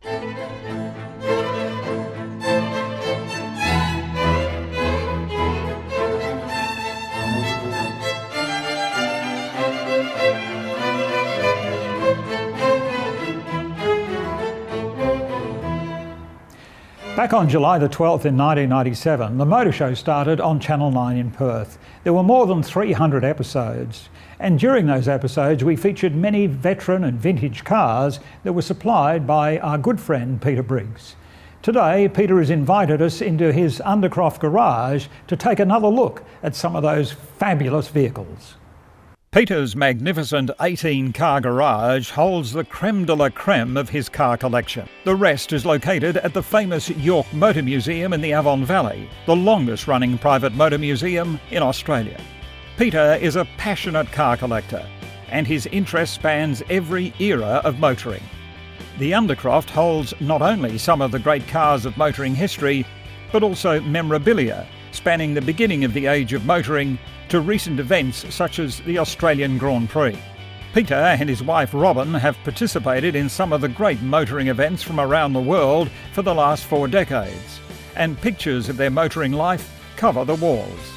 Back on July the 12th in 1997, the motor show started on Channel 9 in Perth. There were more than 300 episodes, and during those episodes we featured many veteran and vintage cars that were supplied by our good friend Peter Briggs. Today, Peter has invited us into his Undercroft garage to take another look at some of those fabulous vehicles. Peter's magnificent 18-car garage holds the creme de la creme of his car collection. The rest is located at the famous York Motor Museum in the Avon Valley, the longest-running private motor museum in Australia. Peter is a passionate car collector, and his interest spans every era of motoring. The Undercroft holds not only some of the great cars of motoring history, but also memorabilia spanning the beginning of the age of motoring to recent events such as the Australian Grand Prix. Peter and his wife Robin have participated in some of the great motoring events from around the world for the last 4 decades, and pictures of their motoring life cover the walls.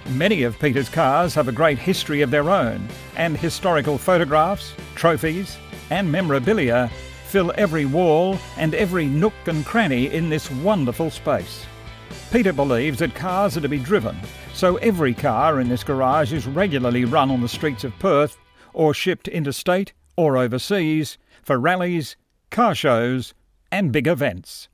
Many of Peter's cars have a great history of their own, and historical photographs, trophies and memorabilia fill every wall and every nook and cranny in this wonderful space. Peter believes that cars are to be driven, so every car in this garage is regularly run on the streets of Perth or shipped interstate or overseas for rallies, car shows and big events.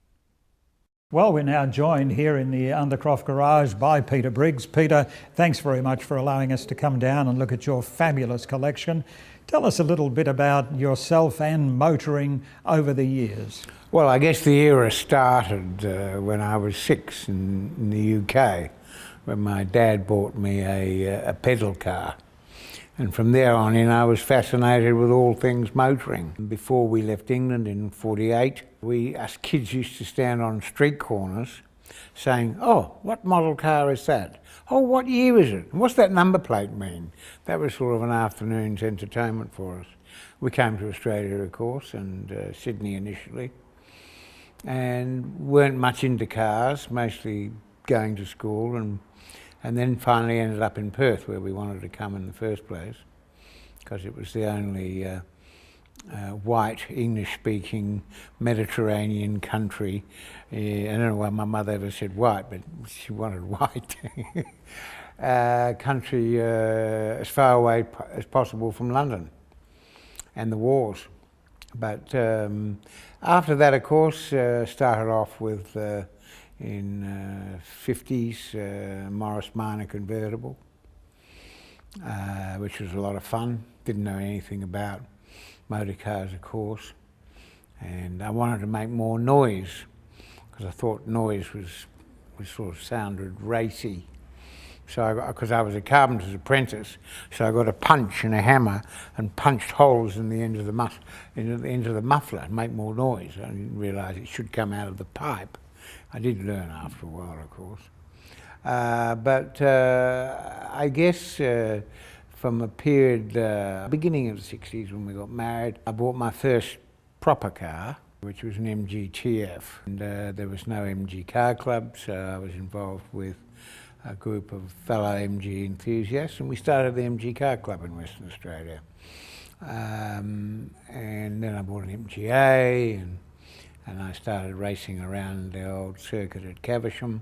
Well, we're now joined here in the Undercroft garage by Peter Briggs. Peter, thanks very much for allowing us to come down and look at your fabulous collection. Tell us a little bit about yourself and motoring over the years. Well, I guess the era started when I was 6 in the UK, when my dad bought me a pedal car. And from there on in, I was fascinated with all things motoring. Before we left England in '48, us kids used to stand on street corners saying, "Oh, what model car is that? Oh, what year is it? What's that number plate mean?" That was sort of an afternoon's entertainment for us. We came to Australia, of course, and Sydney initially, and weren't much into cars, mostly going to school, and then finally ended up in Perth, where we wanted to come in the first place, because it was the only white, English-speaking Mediterranean country. I don't know why my mother ever said white, but she wanted white. Country as far away as possible from London and the wars. But after that, of course, started off with in 50s Morris Minor convertible, which was a lot of fun. Didn't know anything about motor cars, of course, and I wanted to make more noise because I thought noise was sort of sounded racy. So, because I was a carpenter's apprentice, so I got a punch and a hammer and punched holes in the end of the muffler and make more noise. I didn't realise it should come out of the pipe. I did learn after a while, of course. But I guess from a period, beginning of the 60s when we got married, I bought my first proper car, which was an MGTF. And there was no MG car club, so I was involved with a group of fellow MG enthusiasts, and we started the MG car club in Western Australia. And then I bought an MGA, and I started racing around the old circuit at Caversham.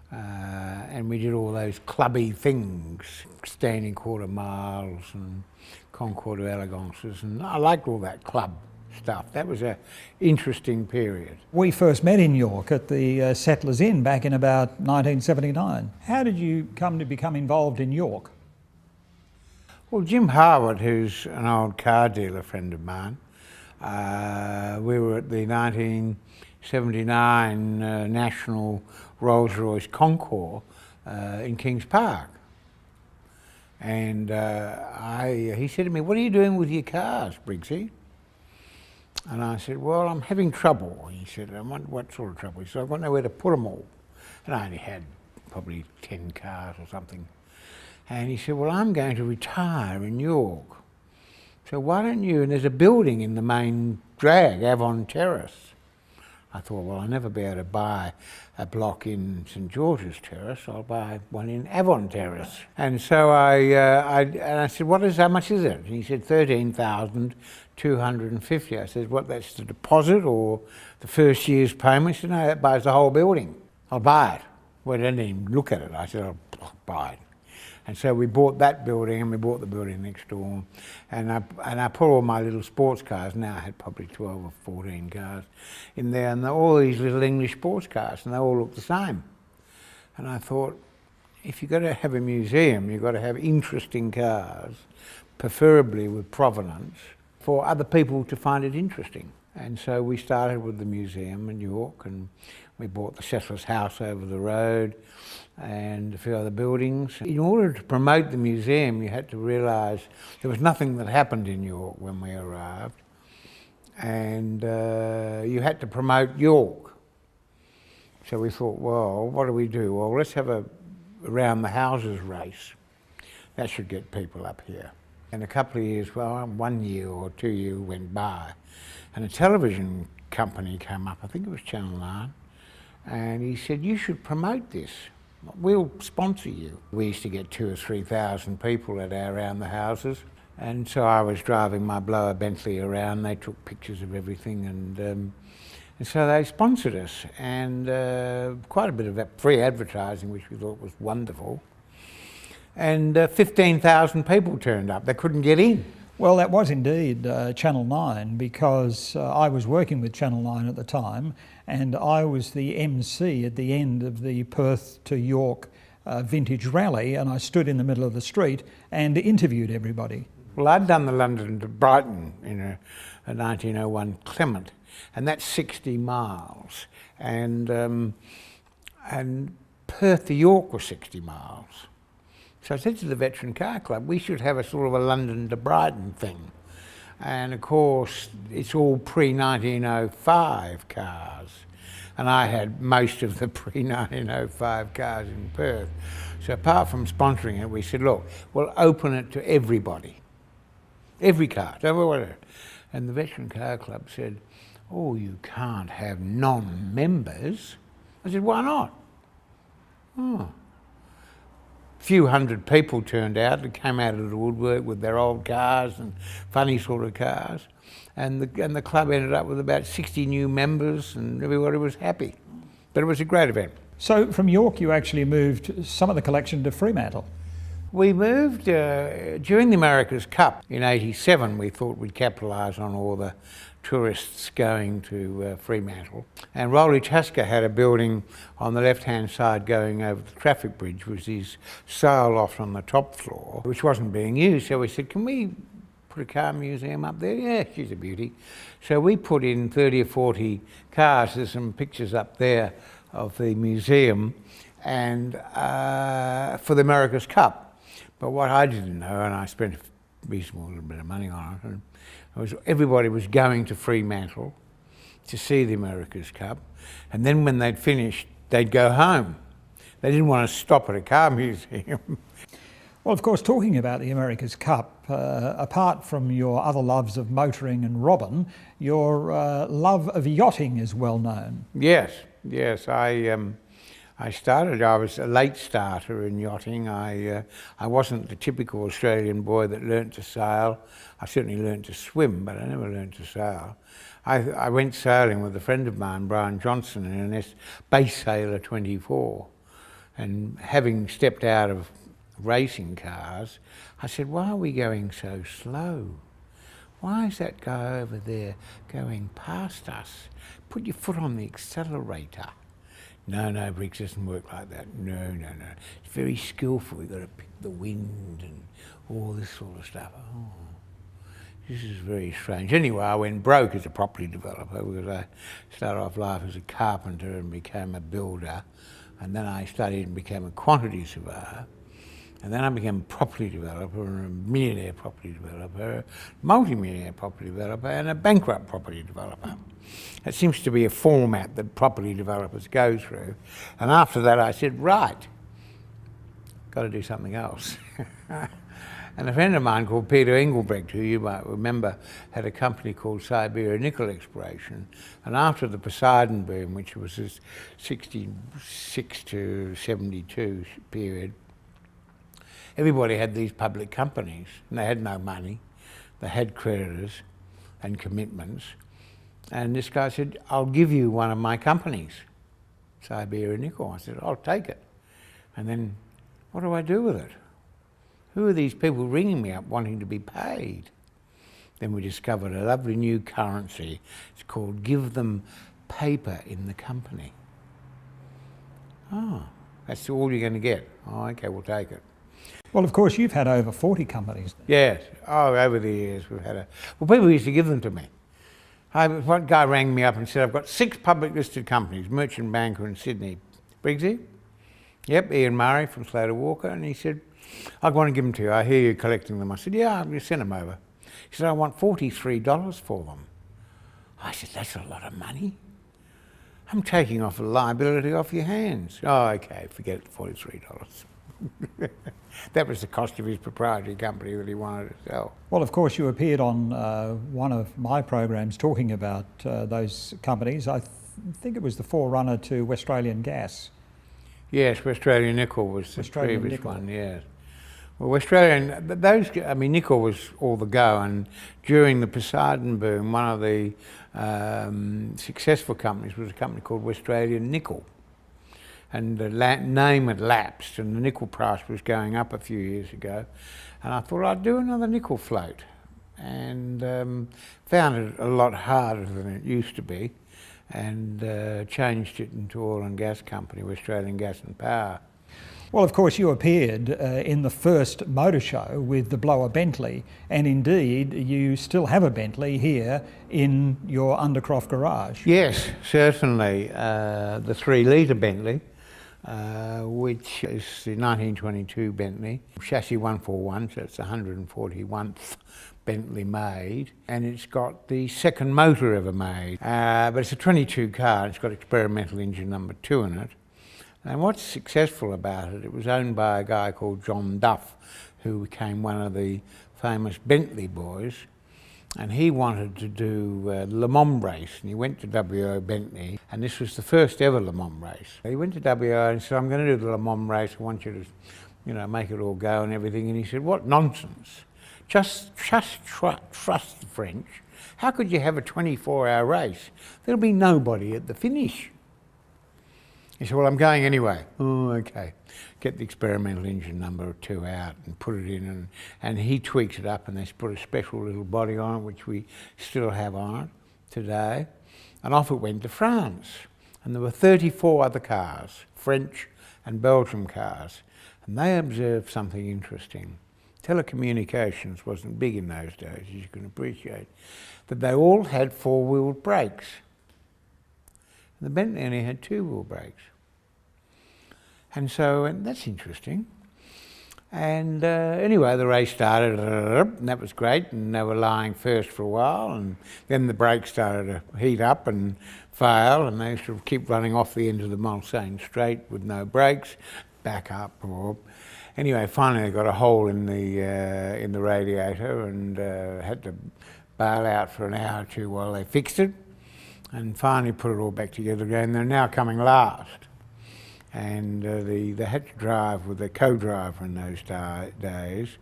And we did all those clubby things, standing quarter miles and Concours d'Elegances, and I liked all that club stuff. That was an interesting period. We first met in York at the Settlers Inn back in about 1979. How did you come to become involved in York? Well, Jim Harwood, who's an old car dealer friend of mine, we were at the 1979 National Rolls-Royce Concours in Kings Park. And he said to me, "What are you doing with your cars, Briggsy?" And I said, "Well, I'm having trouble." He said, "What sort of trouble?" He said, "I've got nowhere to put them all." And I only had probably 10 cars or something. And he said, "Well, I'm going to retire in York. So why don't you," and there's a building in the main drag, Avon Terrace. I thought, well, I'll never be able to buy a block in St George's Terrace. I'll buy one in Avon Terrace. And so I said, how much is it? And he said, 13,250. I said, what, that's the deposit or the first year's payment? He said, no, that buys the whole building. I'll buy it. Well, I didn't even look at it. I said, I'll buy it. And so we bought that building and we bought the building next door. And I put all my little sports cars, now I had probably 12 or 14 cars in there, and all these little English sports cars, and they all look the same. And I thought, if you've got to have a museum, you've got to have interesting cars, preferably with provenance, for other people to find it interesting. And so we started with the museum in York, and we bought the Settler's House over the road and a few other buildings. In order to promote the museum, you had to realise there was nothing that happened in York when we arrived, and you had to promote York. So we thought, well, what do we do? Well, let's have a around the houses race. That should get people up here. And a couple of years, well, 1 year or 2 years went by, and a television company came up, I think it was Channel 9, and he said, you should promote this. We'll sponsor you. We used to get 2,000 or 3,000 people at our Around the Houses. And so I was driving my blower Bentley around. They took pictures of everything, and so they sponsored us. And quite a bit of free advertising, which we thought was wonderful. And 15,000 people turned up. They couldn't get in. Well, that was indeed Channel 9, because I was working with Channel 9 at the time, and I was the MC at the end of the Perth to York vintage rally, and I stood in the middle of the street and interviewed everybody. Well, I'd done the London to Brighton in a 1901 Clement, and that's 60 miles, and Perth to York was 60 miles. So I said to the Veteran Car Club, we should have a sort of a London to Brighton thing. And of course, it's all pre-1905 cars. And I had most of the pre-1905 cars in Perth. So apart from sponsoring it, we said, look, we'll open it to everybody. Every car, don't worry about it. And the Veteran Car Club said, oh, you can't have non-members. I said, why not? Oh. Few hundred people turned out that came out of the woodwork with their old cars and funny sort of cars, and the club ended up with about 60 new members, and everybody was happy. But it was a great event. So from York you actually moved some of the collection to Fremantle. We moved during the America's Cup in '87. We thought we'd capitalise on all the tourists going to Fremantle. And Rolly Tasker had a building on the left-hand side going over the traffic bridge, which was his sail loft on the top floor, which wasn't being used. So we said, can we put a car museum up there? Yeah, she's a beauty. So we put in 30 or 40 cars. There's some pictures up there of the museum, and for the America's Cup. But what I didn't know, and I spent a reasonable little bit of money on it, everybody was going to Fremantle to see the America's Cup, and then when they'd finished, they'd go home. They didn't want to stop at a car museum. Well, of course, talking about the America's Cup, apart from your other loves of motoring and Robin, your love of yachting is well known. Yes, yes. I was a late starter in yachting. I wasn't the typical Australian boy that learnt to sail. I certainly learnt to swim, but I never learnt to sail. I went sailing with a friend of mine, Brian Johnson, in an Base Sailor 24. And having stepped out of racing cars, I said, why are we going so slow? Why is that guy over there going past us? Put your foot on the accelerator. No, Briggs, doesn't work like that. No. It's very skillful. You've got to pick the wind and all this sort of stuff. Oh, this is very strange. Anyway, I went broke as a property developer because I started off life as a carpenter and became a builder. And then I studied and became a quantity surveyor. And then I became a property developer and a millionaire property developer, multi-millionaire property developer, and a bankrupt property developer. It seems to be a format that property developers go through. And after that I said, right, got to do something else. And a friend of mine called Peter Engelbrecht, who you might remember, had a company called Siberia Nickel Exploration. And after the Poseidon boom, which was this 66 to 72 period, everybody had these public companies, and they had no money. They had creditors and commitments. And this guy said, I'll give you one of my companies, Siberia Nickel. I said, I'll take it. And then, what do I do with it? Who are these people ringing me up wanting to be paid? Then we discovered a lovely new currency. It's called give them paper in the company. Oh, that's all you're going to get. Oh, okay, we'll take it. Well, of course, you've had over 40 companies. Yes. Oh, over the years we've had well, people used to give them to me. One guy rang me up and said, I've got 6 public listed companies, merchant banker in Sydney. Briggsy? Yep, Ian Murray from Slater Walker. And he said, I want to give them to you. I hear you collecting them. I said, yeah, I'll send them over. He said, I want $43 for them. I said, that's a lot of money. I'm taking off a liability off your hands. Oh, okay, forget it, $43. That was the cost of his proprietary company that he wanted to sell. Well, of course, you appeared on one of my programs talking about those companies. I think it was the forerunner to Australian Gas. Yes, Australian Nickel was the previous one, yes. Well, nickel was all the go, and during the Poseidon boom, one of the successful companies was a company called Australian Nickel. And the name had lapsed, and the nickel price was going up a few years ago. And I thought I'd do another nickel float, and found it a lot harder than it used to be, and changed it into oil and gas company, Australian Gas and Power. Well, of course, you appeared in the first motor show with the blower Bentley, and indeed you still have a Bentley here in your Undercroft garage. Yes, certainly. The 3 litre Bentley, which is the 1922 Bentley, chassis 141, so it's the 141th Bentley made, and it's got the second motor ever made. But it's a 22 car, and it's got experimental engine number 2 in it. And what's successful about it, it was owned by a guy called John Duff, who became one of the famous Bentley boys, and he wanted to do the Le Mans race, and he went to W.A. Bentley, and this was the first ever Le Mans race. He went to W.A. and said, I'm going to do the Le Mans race, I want you to, make it all go and everything. And he said, what nonsense. Just trust the French. How could you have a 24-hour race? There'll be nobody at the finish. He said, well, I'm going anyway. Oh, okay. Get the experimental engine number 2 out and put it in, and he tweaks it up, and they put a special little body on it, which we still have on it today. And off it went to France. And there were 34 other cars, French and Belgian cars. And they observed something interesting. Telecommunications wasn't big in those days, as you can appreciate. But they all had 4-wheeled brakes. The Bentley only had 2-wheel brakes. And that's interesting. And anyway, the race started, and that was great, and they were lying first for a while, and then the brakes started to heat up and fail, and they used to keep running off the end of the Mulsanne Straight with no brakes, back up. Anyway, finally they got a hole in the radiator, and had to bail out for an hour or 2 while they fixed it, and finally put it all back together again. They're now coming last. And they had to drive with a co-driver in those days,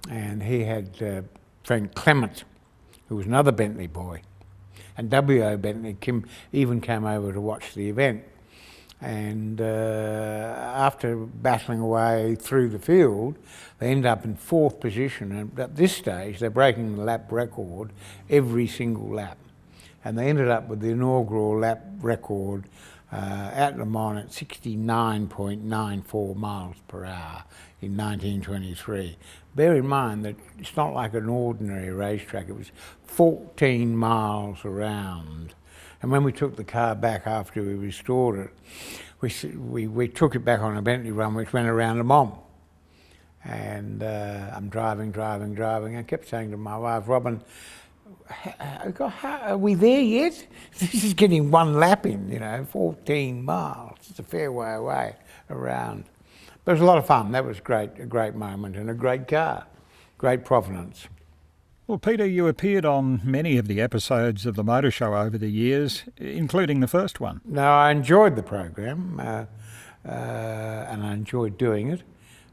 and he had Frank Clement, who was another Bentley boy. And W.A. Bentley even came over to watch the event. And after battling away through the field, they ended up in 4th position. And at this stage, they're breaking the lap record every single lap. And they ended up with the inaugural lap record at Le Mans at 69.94 miles per hour in 1923. Bear in mind that it's not like an ordinary racetrack, it was 14 miles around. And when we took the car back after we restored it, we took it back on a Bentley run which went around Le Mans. And I'm driving. I kept saying to my wife, Robin, are we there yet? This is getting 1 lap in, 14 miles. It's a fair way away around. But it was a lot of fun. That was great, a great moment and a great car. great provenance. Well, Peter, you appeared on many of the episodes of the Motor Show over the years, including the first one. No, I enjoyed the program, and I enjoyed doing it.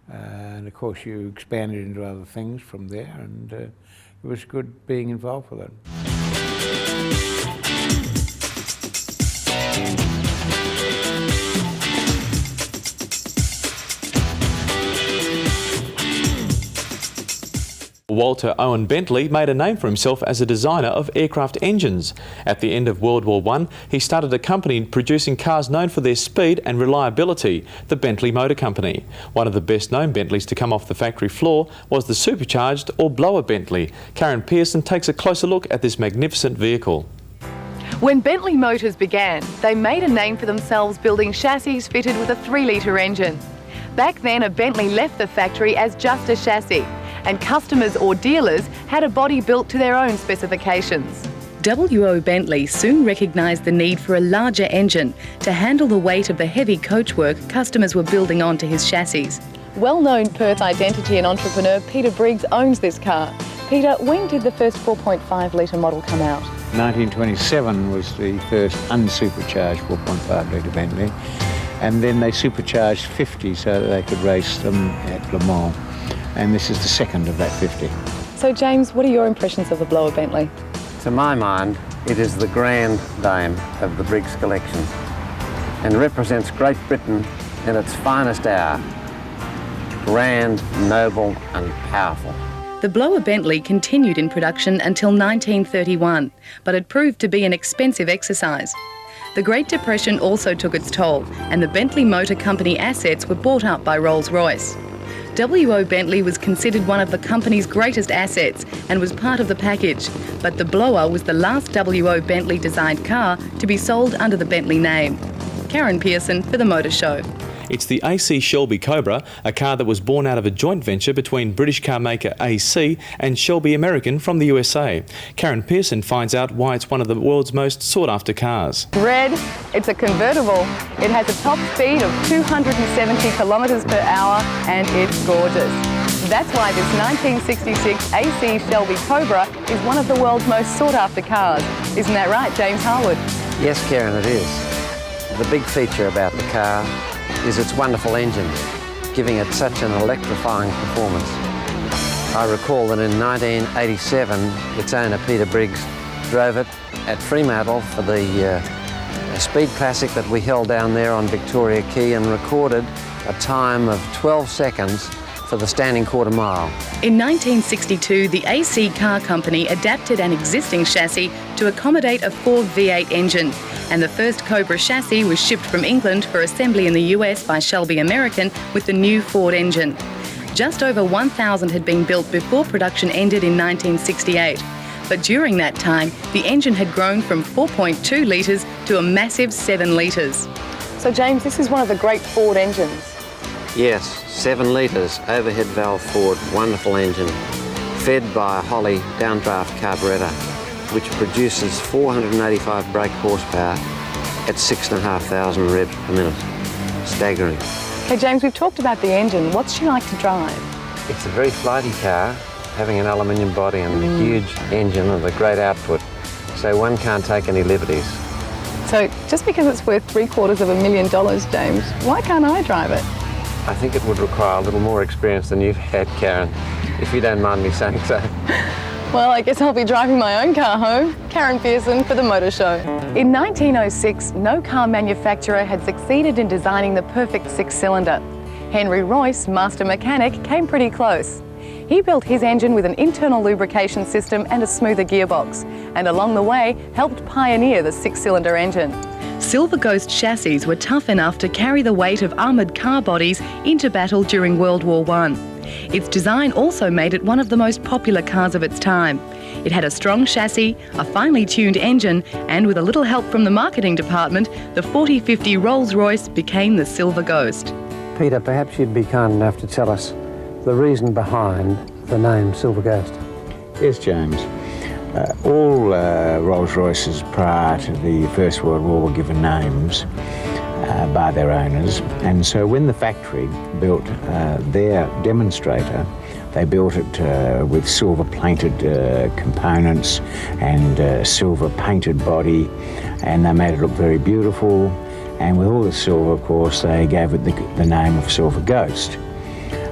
And of course you expanded into other things from there, and it was good being involved with it. Walter Owen Bentley made a name for himself as a designer of aircraft engines. At the end of World War I, he started a company producing cars known for their speed and reliability, the Bentley Motor Company. One of the best-known Bentleys to come off the factory floor was the Supercharged or blower Bentley. Karen Pearson takes a closer look at this magnificent vehicle. When Bentley Motors began, they made a name for themselves building chassis fitted with a 3-litre engine. Back then, a Bentley left the factory as just a chassis, and customers or dealers had a body built to their own specifications. W.A. Bentley soon recognised the need for a larger engine to handle the weight of the heavy coachwork customers were building onto his chassis. Well-known Perth identity and entrepreneur Peter Briggs owns this car. Peter, when did the first 4.5-litre model come out? 1927 was the first unsupercharged 4.5-litre Bentley, and then they supercharged 50 so that they could race them at Le Mans. And this is the second of that 50. So James, what are your impressions of the blower Bentley? To my mind, it is the grand dame of the Briggs collection and represents Great Britain in its finest hour. Grand, noble and powerful. The blower Bentley continued in production until 1931, but it proved to be an expensive exercise. The Great Depression also took its toll, and the Bentley Motor Company assets were bought up by Rolls-Royce. W.A. Bentley was considered one of the company's greatest assets and was part of the package, but the blower was the last W.A. Bentley designed car to be sold under the Bentley name. Karen Pearson for The Motor Show. It's the AC Shelby Cobra, a car that was born out of a joint venture between British car maker AC and Shelby American from the USA. Karen Pearson finds out why it's one of the world's most sought-after cars. Red, it's a convertible. It has a top speed of 270 kilometres per hour and it's gorgeous. That's why this 1966 AC Shelby Cobra is one of the world's most sought-after cars. Isn't that right, James Harwood? Yes, Karen, it is. The big feature about the car is its wonderful engine, giving it such an electrifying performance. I recall that in 1987, its owner Peter Briggs drove it at Fremantle for the Speed Classic that we held down there on Victoria Quay and recorded a time of 12 seconds for the standing quarter mile. In 1962, the AC Car Company adapted an existing chassis to accommodate a Ford V8 engine, and the first Cobra chassis was shipped from England for assembly in the US by Shelby American with the new Ford engine. Just over 1,000 had been built before production ended in 1968. But during that time, the engine had grown from 4.2 litres to a massive 7 litres. So James, this is one of the great Ford engines. Yes, 7 litres, overhead valve Ford, wonderful engine, fed by a Holly downdraft carburettor, which produces 485 brake horsepower at 6,500 revs per minute. Staggering. Okay, James, we've talked about the engine. What's she like to drive? It's a very flighty car, having an aluminium body and a huge engine and a great output, so one can't take any liberties. So just because it's worth $750,000, James, why can't I drive it? I think it would require a little more experience than you've had, Karen, if you don't mind me saying so. Well, I guess I'll be driving my own car home. Karen Pearson for The Motor Show. In 1906, no car manufacturer had succeeded in designing the perfect 6-cylinder. Henry Royce, master mechanic, came pretty close. He built his engine with an internal lubrication system and a smoother gearbox, and along the way helped pioneer the 6-cylinder engine. Silver Ghost chassis were tough enough to carry the weight of armoured car bodies into battle during World War I. Its design also made it one of the most popular cars of its time. It had a strong chassis, a finely tuned engine, and with a little help from the marketing department, the 4050 Rolls-Royce became the Silver Ghost. Peter, perhaps you'd be kind enough to tell us the reason behind the name Silver Ghost. Yes, James. All Rolls-Royces prior to the First World War were given names by their owners, and so when the factory built their demonstrator, They built it with silver plated components and silver painted body, and they made it look very beautiful. And with all the silver, of course, they gave it the name of Silver Ghost.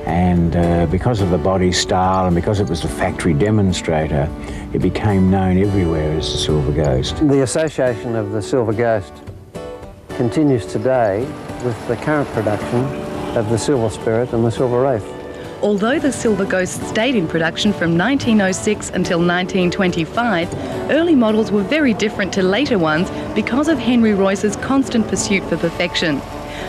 And because of the body style and because it was the factory demonstrator, it became known everywhere as the Silver Ghost. The association of the Silver Ghost continues today with the current production of the Silver Spirit and the Silver Wraith. Although the Silver Ghost stayed in production from 1906 until 1925, early models were very different to later ones because of Henry Royce's constant pursuit for perfection.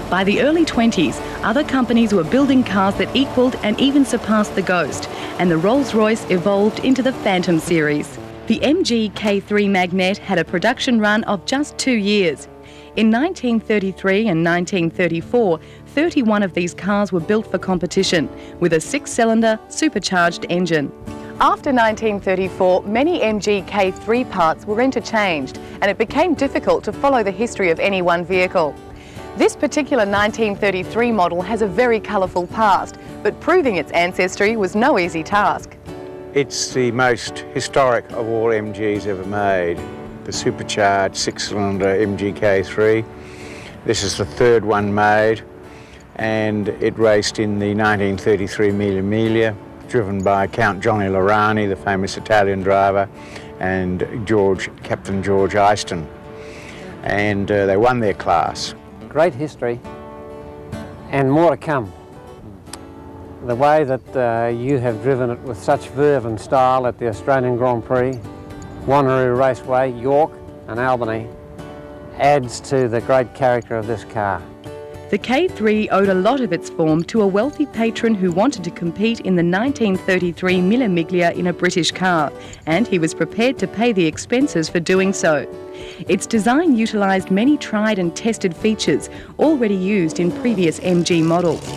By the early 20s, other companies were building cars that equalled and even surpassed the Ghost, and the Rolls-Royce evolved into the Phantom series. The MG K3 Magnet had a production run of just 2 years. In 1933 and 1934, 31 of these cars were built for competition, with a 6-cylinder supercharged engine. After 1934, many MG K3 parts were interchanged, and it became difficult to follow the history of any one vehicle. This particular 1933 model has a very colourful past, but proving its ancestry was no easy task. It's the most historic of all MGs ever made, the supercharged 6-cylinder MG K3. This is the third one made, and it raced in the 1933 Mille Miglia, driven by Count Johnny Laurani, the famous Italian driver, and Captain George Easton. And they won their class. Great history and more to come. The way that you have driven it with such verve and style at the Australian Grand Prix, Wanneroo Raceway, York and Albany adds to the great character of this car. The K3 owed a lot of its form to a wealthy patron who wanted to compete in the 1933 Mille Miglia in a British car, and he was prepared to pay the expenses for doing so. Its design utilised many tried and tested features already used in previous MG models.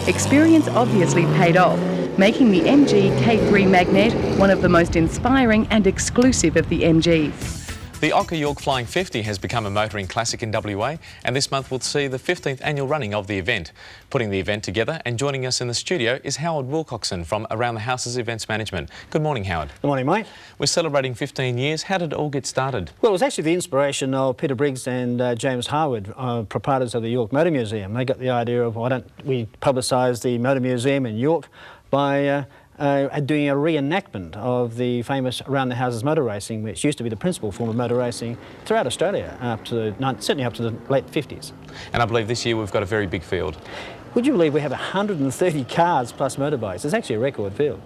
Experience obviously paid off, making the MG K3 Magnet one of the most inspiring and exclusive of the MGs. The Ocker York Flying 50 has become a motoring classic in WA, and this month will see the 15th annual running of the event. Putting the event together and joining us in the studio is Howard Wilcoxon from Around the House's Events Management. Good morning, Howard. Good morning, mate. We're celebrating 15 years. How did it all get started? Well, it was actually the inspiration of Peter Briggs and James Harwood, proprietors of the York Motor Museum. They got the idea of why don't we publicise the Motor Museum in York by doing a reenactment of the famous Around the Houses motor racing, which used to be the principal form of motor racing throughout Australia, certainly up to the late 50s. And I believe this year we've got a very big field. Would you believe we have 130 cars plus motorbikes? It's actually a record field.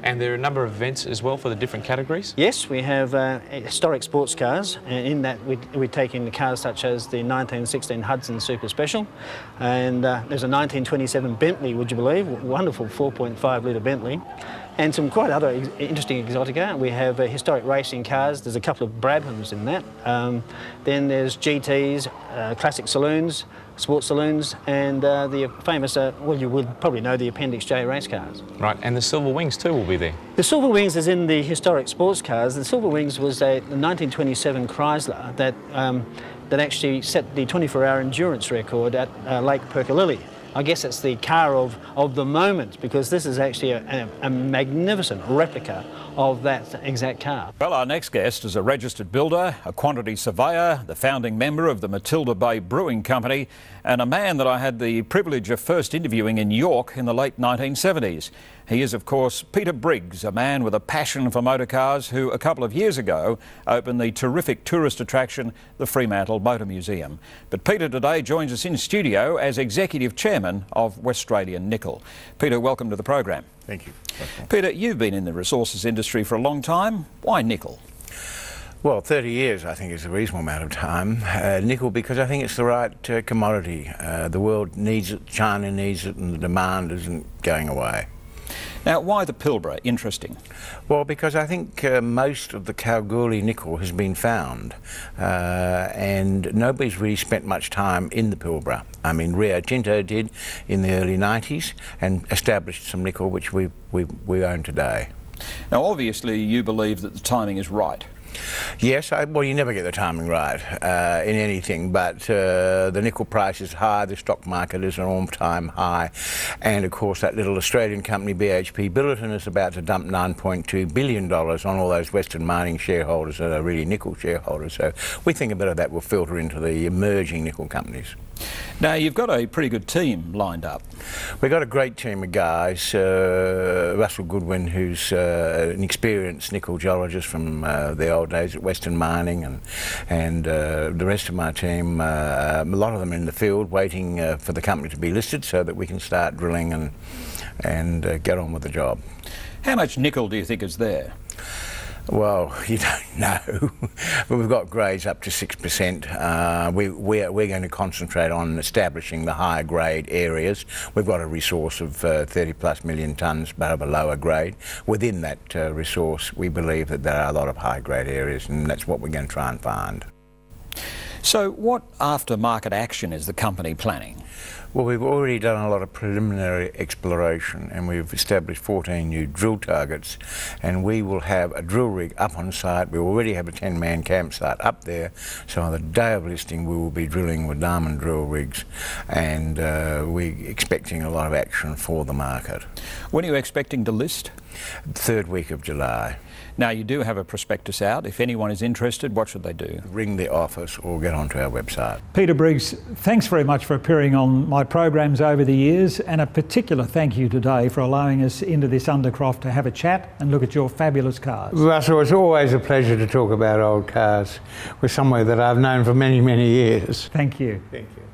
And there are a number of events as well for the different categories? Yes, we have historic sports cars, and in that we take in cars such as the 1916 Hudson Super Special, and there's a 1927 Bentley, would you believe, wonderful 4.5 litre Bentley, and some quite other interesting exotica. We have historic racing cars. There's a couple of Brabhams in that. Then there's GTs, classic saloons, sports saloons, and the famous, well, you would probably know the Appendix J race cars. Right, and the Silver Wings too will be there. The Silver Wings is in the historic sports cars. The Silver Wings was a 1927 Chrysler that actually set the 24-hour endurance record at Lake Perkalilly. I guess it's the car of the moment, because this is actually a magnificent replica of that exact car. Well, our next guest is a registered builder, a quantity surveyor, the founding member of the Matilda Bay Brewing Company, and a man that I had the privilege of first interviewing in York in the late 1970s. He is, of course, Peter Briggs, a man with a passion for motor cars who, a couple of years ago, opened the terrific tourist attraction, the Fremantle Motor Museum. But Peter today joins us in studio as Executive Chairman of Westralian Nickel. Peter, welcome to the program. Thank you. Peter, you've been in the resources industry for a long time. Why nickel? Well, 30 years I think is a reasonable amount of time. Nickel, because I think it's the right commodity. The world needs it, China needs it, and the demand isn't going away. Now, why the Pilbara? Interesting. Well, because I think most of the Kalgoorlie nickel has been found, and nobody's really spent much time in the Pilbara. I mean, Rio Tinto did in the early 90s and established some nickel which we own today. Now, obviously, you believe that the timing is right. Yes, well, you never get the timing right in anything, but the nickel price is high, the stock market is an all-time high, and of course that little Australian company BHP Billiton is about to dump $9.2 billion on all those Western mining shareholders that are really nickel shareholders, so we think a bit of that will filter into the emerging nickel companies. Now, you've got a pretty good team lined up. We've got a great team of guys. Russell Goodwin, who's an experienced nickel geologist from the old days at Western Mining, and the rest of my team, a lot of them in the field waiting for the company to be listed so that we can start drilling and get on with the job. How much nickel do you think is there? Well, you don't know, but we've got grades up to 6%. We're going to concentrate on establishing the higher grade areas. We've got a resource of 30+ million tonnes, but of a lower grade. Within that resource, we believe that there are a lot of high grade areas, and that's what we're going to try and find. So what after-market action is the company planning? Well, we've already done a lot of preliminary exploration, and we've established 14 new drill targets, and we will have a drill rig up on site. We already have a 10-man campsite up there, so on the day of listing we will be drilling with diamond drill rigs, and we're expecting a lot of action for the market. When are you expecting to list? Third week of July. Now, you do have a prospectus out. If anyone is interested, what should they do? Ring the office or get onto our website. Peter Briggs, thanks very much for appearing on my programs over the years, and a particular thank you today for allowing us into this undercroft to have a chat and look at your fabulous cars. Russell, it's always a pleasure to talk about old cars with somewhere that I've known for many, many years. Thank you. Thank you.